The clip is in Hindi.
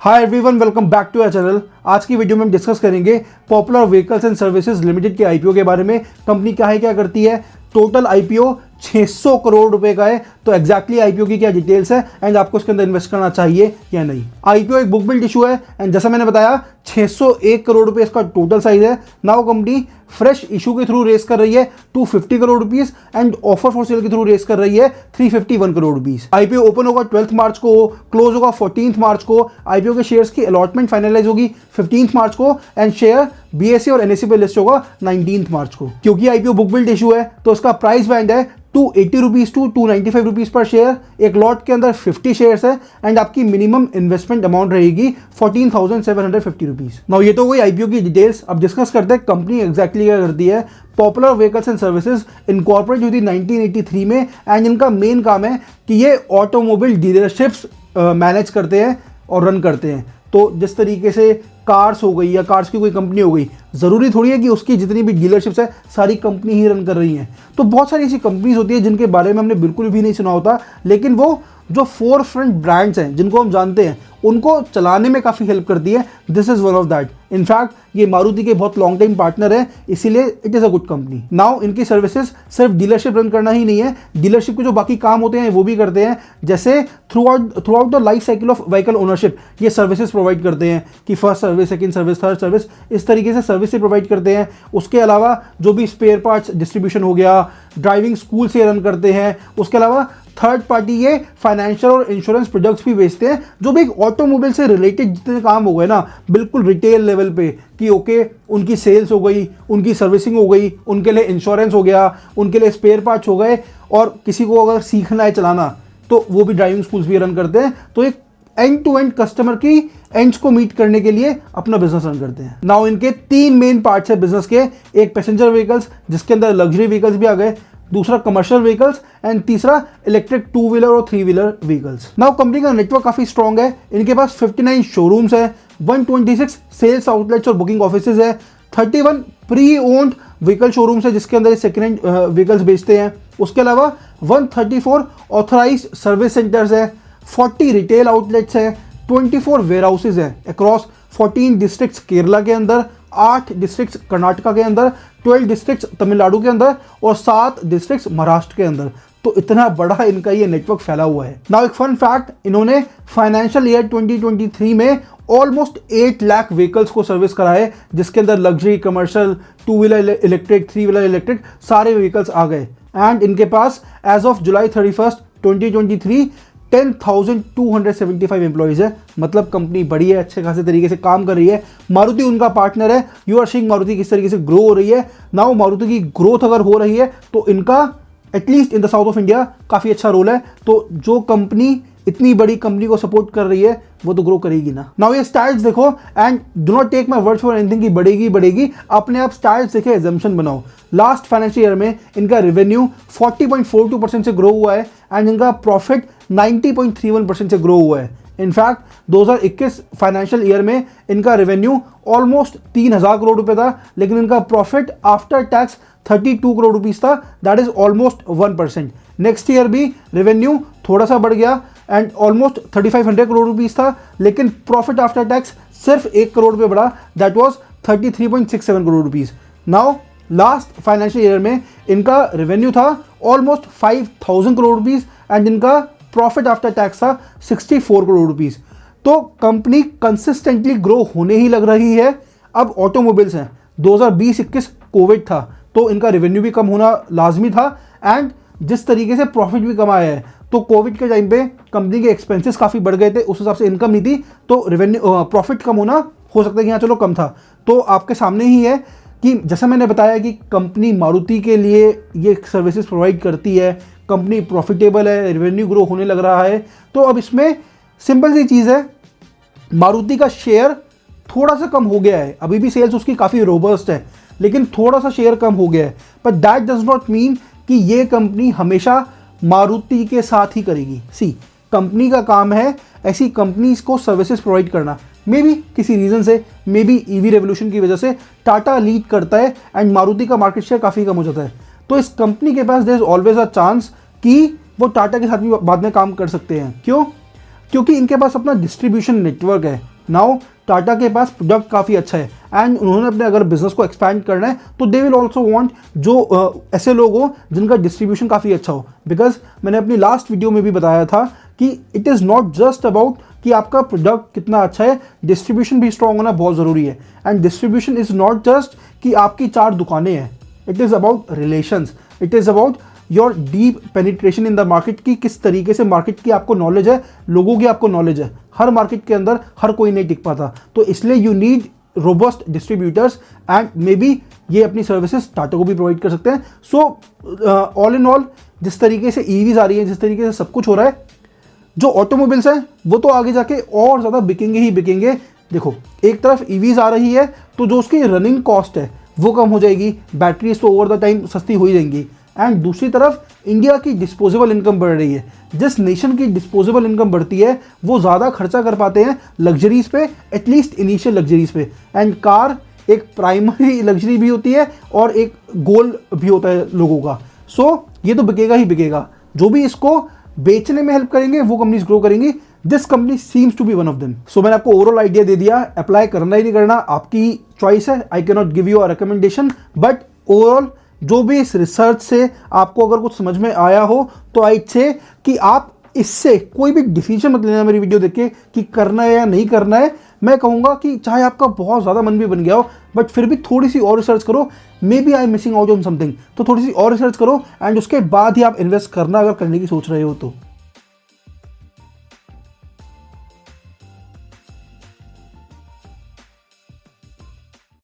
Hi everyone, welcome back to our channel. आज की वीडियो में हम डिस्कस करेंगे Popular Vehicles and Services Limited के आईपीओ के बारे में। कंपनी क्या है, क्या करती है। टोटल आईपीओ 600 करोड़ रुपए का है। तो एग्जैक्टली आईपीओ की क्या डिटेल्स है एंड आपको इसके अंदर इन्वेस्ट करना चाहिए या नहीं। आईपीओ एक बुक बिल्ड इशू है एंड जैसा मैंने बताया 601 करोड़ रुपए इसका टोटल साइज है। नाउ कंपनी फ्रेश इशू के थ्रू रेस कर रही है 250 crore rupees and offer for sale के थ्रू रेस कर रही है 351 करोड़ रुपीस। आईपीओ ओपन होगा 12 मार्च को, क्लोज होगा 14 मार्च को। आईपीओ के शेयर्स की अलॉटमेंट फाइनलाइज होगी 15 मार्च को एंड शेयर बीएसई और एनएसई पे लिस्ट होगा 19 मार्च को। क्योंकि आईपीओ बुक बिल्ड इशू है तो इसका प्राइस बैंड है 280 रुपीज टू 295 रुपीज पर शेयर। एक लॉट के अंदर 50 शेयर्स है एंड आपकी मिनिमम इन्वेस्टमेंट अमाउंट रहेगी 14,750 रुपीज। नाउ ये तो कोई आईपीओ की डिटेल्स। अब डिस्कस करते हैं कंपनी एग्जैक्टली क्या करती है। Popular Vehicles and services incorporate हुई थी 1983 में एंड इनका मेन काम है कि ये ऑटोमोबाइल डीलरशिप्स मैनेज करते हैं और रन करते हैं। तो जिस तरीके से कार्स हो गई या कार्स की कोई कंपनी हो गई, ज़रूरी थोड़ी है कि उसकी जितनी भी डीलरशिप्स है सारी कंपनी ही रन कर रही हैं। तो बहुत सारी ऐसी कंपनीज होती है जिनके बारे में हमने बिल्कुल भी नहीं सुना होता, लेकिन वो जो फोर फ्रंट ब्रांड्स हैं जिनको हम जानते हैं उनको चलाने में काफ़ी हेल्प करती है। This is one of that. In fact ये मारुति के बहुत लॉन्ग टाइम पार्टनर है, इसीलिए it is a good company. Now इनकी सर्विसेज सिर्फ डीलरशिप रन करना ही नहीं है, डीलरशिप के जो बाकी काम होते हैं वो भी करते हैं। जैसे through out the life cycle of vehicle ownership ये सर्विसेज प्रोवाइड करते हैं कि first service, second service, third service, इस तरीके से सर्विस प्रोवाइड करते हैं। उसके अलावा जो भी स्पेयर पार्ट्स डिस्ट्रीब्यूशन हो गया, ड्राइविंग स्कूल से रन करते हैं। उसके अलावा थर्ड पार्टी ये फाइनेंशियल और इंश्योरेंस प्रोडक्ट्स भी बेचते हैं, जो भी एक ऑटोमोबाइल से रिलेटेड जितने काम हो गए ना बिल्कुल रिटेल लेवल पे, कि ओके उनकी सेल्स हो गई, उनकी सर्विसिंग हो गई, उनके लिए इंश्योरेंस हो गया, उनके लिए स्पेयर पार्ट्स हो गए, और किसी को अगर सीखना है चलाना तो वो भी ड्राइविंग स्कूल्स भी रन करते हैं। तो एक एंड टू एंड कस्टमर की एंड्स को मीट करने के लिए अपना बिजनेस रन करते हैं। नाउ इनके 3 मेन पार्ट्स है बिजनेस के। एक पैसेंजर व्हीकल्स जिसके अंदर लग्जरी व्हीकल्स भी आ गए, दूसरा कमर्शियल व्हीकल्स एंड तीसरा इलेक्ट्रिक 2 व्हीलर और 3 व्हीलर व्हीकल्स। नाउ कंपनी का नेटवर्क काफी स्ट्रॉन्ग है। इनके पास 59 शोरूम्स है, 126 सेल्स आउटलेट्स और बुकिंग ऑफिसेज है, 31 प्री ओन्ड व्हीकल शोरूम्स है जिसके अंदर सेकेंड हैंड व्हीकल्स बेचते हैं। उसके अलावा 134 ऑथराइज्ड सर्विस सेंटर्स है, 40 रिटेल आउटलेट्स है, 24 वेयर हाउसेज है अक्रॉस 14 डिस्ट्रिक्ट्स केरला के अंदर, 8 डिस्ट्रिक्ट्स कर्नाटका के अंदर, 12 डिस्ट्रिक्ट्स तमिलनाडु के अंदर और 7 डिस्ट्रिक्ट्स महाराष्ट्र के अंदर। तो इतना बड़ा इनका ये नेटवर्क फैला हुआ है। नाउ एक फन फैक्ट, इन्होंने फाइनेंशियल ईयर 2023 में ऑलमोस्ट 8 लाख व्हीकल्स को सर्विस करा है, जिसके अंदर luxury, commercial, 2 wheeler electric, 3 wheeler electric सारे व्हीकल्स आ गए। एंड इनके पास एज ऑफ जुलाई 31, 2023 10,275 एम्प्लॉइज है। मतलब कंपनी बड़ी है, अच्छे खासे तरीके से काम कर रही है। मारुति उनका पार्टनर है। यू आर सीइंग मारुति किस तरीके से ग्रो हो रही है। नाउ मारुति की ग्रोथ अगर हो रही है तो इनका at least in the south of India काफ़ी अच्छा रोल है। तो जो कंपनी इतनी बड़ी कंपनी को सपोर्ट कर रही है वो तो ग्रो करेगी ना। नाउ ये स्टैट्स देखो and do not take my word for anything कि बढ़ेगी, अपने आप स्टैट्स देखे, एजम्पशन बनाओ। लास्ट फाइनेंशियल ईयर में इनका रेवेन्यू 40.42% से ग्रो हुआ है एंड इनका प्रॉफिट 90.31% से ग्रो हुआ है। इनफैक्ट 2021 फाइनेंशियल ईयर में इनका रेवेन्यू ऑलमोस्ट 3,000 करोड़ रुपए था, लेकिन इनका profit after tax 32 crore rupees था, that is almost 1%। Next year भी रेवेन्यू थोड़ा सा बढ़ गया एंड ऑलमोस्ट 3,500 करोड़ रुपीस था, लेकिन प्रॉफिट आफ्टर टैक्स सिर्फ 1 करोड़ रुपये बढ़ा, that was 33.67 crore rupees. Now last financial year में इनका रेवेन्यू था ऑलमोस्ट 5,000 करोड़ रुपीस एंड इनका प्रॉफिट आफ्टर टैक्स था 64 करोड़ रुपीस। तो कंपनी कंसिस्टेंटली ग्रो होने ही लग रही है। अब ऑटोमोबाइल्स हैं, 2020-21 कोविड था तो इनका रेवेन्यू भी कम होना लाजमी था एंड जिस तरीके से प्रॉफिट भी कम आया है, तो कोविड के टाइम पे कंपनी के एक्सपेंसेस काफ़ी बढ़ गए थे, उस हिसाब से इनकम नहीं थी, तो रेवेन्यू प्रॉफिट कम होना हो सकता है कि हाँ चलो कम था। तो आपके सामने ही है कि जैसा मैंने बताया कि कंपनी मारुति के लिए ये सर्विसेज प्रोवाइड करती है, कंपनी प्रॉफिटेबल है, रेवेन्यू ग्रो होने लग रहा है। तो अब इसमें सिंपल सी चीज़ है, मारुति का शेयर थोड़ा सा कम हो गया है, अभी भी सेल्स उसकी काफ़ी रोबस्ट है, लेकिन थोड़ा सा शेयर कम हो गया है। But that does not mean कि ये कंपनी हमेशा मारुति के साथ ही करेगी। सी, कंपनी का काम है ऐसी कंपनीज को सर्विसेज प्रोवाइड करना। मे बी किसी रीज़न से, मे बी ईवी रेवोल्यूशन की वजह से टाटा लीड करता है एंड मारुति का मार्केट शेयर काफ़ी कम हो जाता है। तो इस कंपनी के पास there is always a chance कि वो टाटा के साथ भी बाद में काम कर सकते हैं। क्यों? क्योंकि इनके पास अपना डिस्ट्रीब्यूशन नेटवर्क है। नाउ टाटा के पास प्रोडक्ट काफ़ी अच्छा है एंड उन्होंने अपने अगर बिजनेस को एक्सपैंड करना है तो दे विल ऑल्सो वांट जो ऐसे लोग हो जिनका डिस्ट्रीब्यूशन काफ़ी अच्छा हो। बिकॉज मैंने अपनी लास्ट वीडियो में भी बताया था कि it is not just about कि आपका प्रोडक्ट कितना अच्छा है, डिस्ट्रीब्यूशन भी स्ट्रांग होना बहुत ज़रूरी है। And distribution is not just कि आपकी 4 दुकानें हैं, it is about relations, it is about your deep penetration in the market की किस तरीके से मार्केट की आपको नॉलेज है, लोगों की आपको नॉलेज है। हर मार्केट के अंदर हर कोई नहीं टिक पाता, तो इसलिए you need robust distributors and may be ये अपनी सर्विसेज टाटा को भी प्रोवाइड कर सकते हैं। सो ऑल इन ऑल जिस तरीके से ईवीज आ रही है, जिस तरीके से सब कुछ हो रहा है, जो ऑटोमोबाइल्स हैं वो तो आगे जाके और ज़्यादा बिकेंगे ही बिकेंगे। देखो एक तरफ ईवीज आ रही है तो जो उसकी रनिंग कॉस्ट है वो कम हो जाएगी, बैटरीज तो ओवर द टाइम सस्ती हो ही जाएंगी। एंड दूसरी तरफ इंडिया की डिस्पोजेबल इनकम बढ़ रही है। जिस नेशन की डिस्पोजेबल इनकम बढ़ती है वो ज़्यादा खर्चा कर पाते हैं लग्जरीज पे, एटलीस्ट इनिशियल लग्जरीज पे। एंड कार एक प्राइमरी लग्जरी भी होती है और एक गोल भी होता है लोगों का। सो ये तो बिकेगा ही बिकेगा। जो भी इसको बेचने में हेल्प करेंगे वो कंपनीज ग्रो करेंगी। This company seems to be one of them. So मैंने आपको ओवरऑल आइडिया दे दिया, अप्लाई करना ही नहीं करना आपकी चॉइस है। I can not give you a recommendation, but overall जो भी इस रिसर्च से आपको अगर कुछ समझ में आया हो तो आई से कि आप इससे कोई भी डिसीजन मत लेना मेरी वीडियो देख के कि करना है या नहीं करना है। मैं कहूँगा कि चाहे आपका बहुत ज़्यादा मन भी बन गया हो बट फिर भी थोड़ी सी और रिसर्च करो। Maybe I am missing out on something, तो थोड़ी सी और रिसर्च करो एंड उसके बाद ही आप इन्वेस्ट करना अगर करने की सोच रहे हो तो।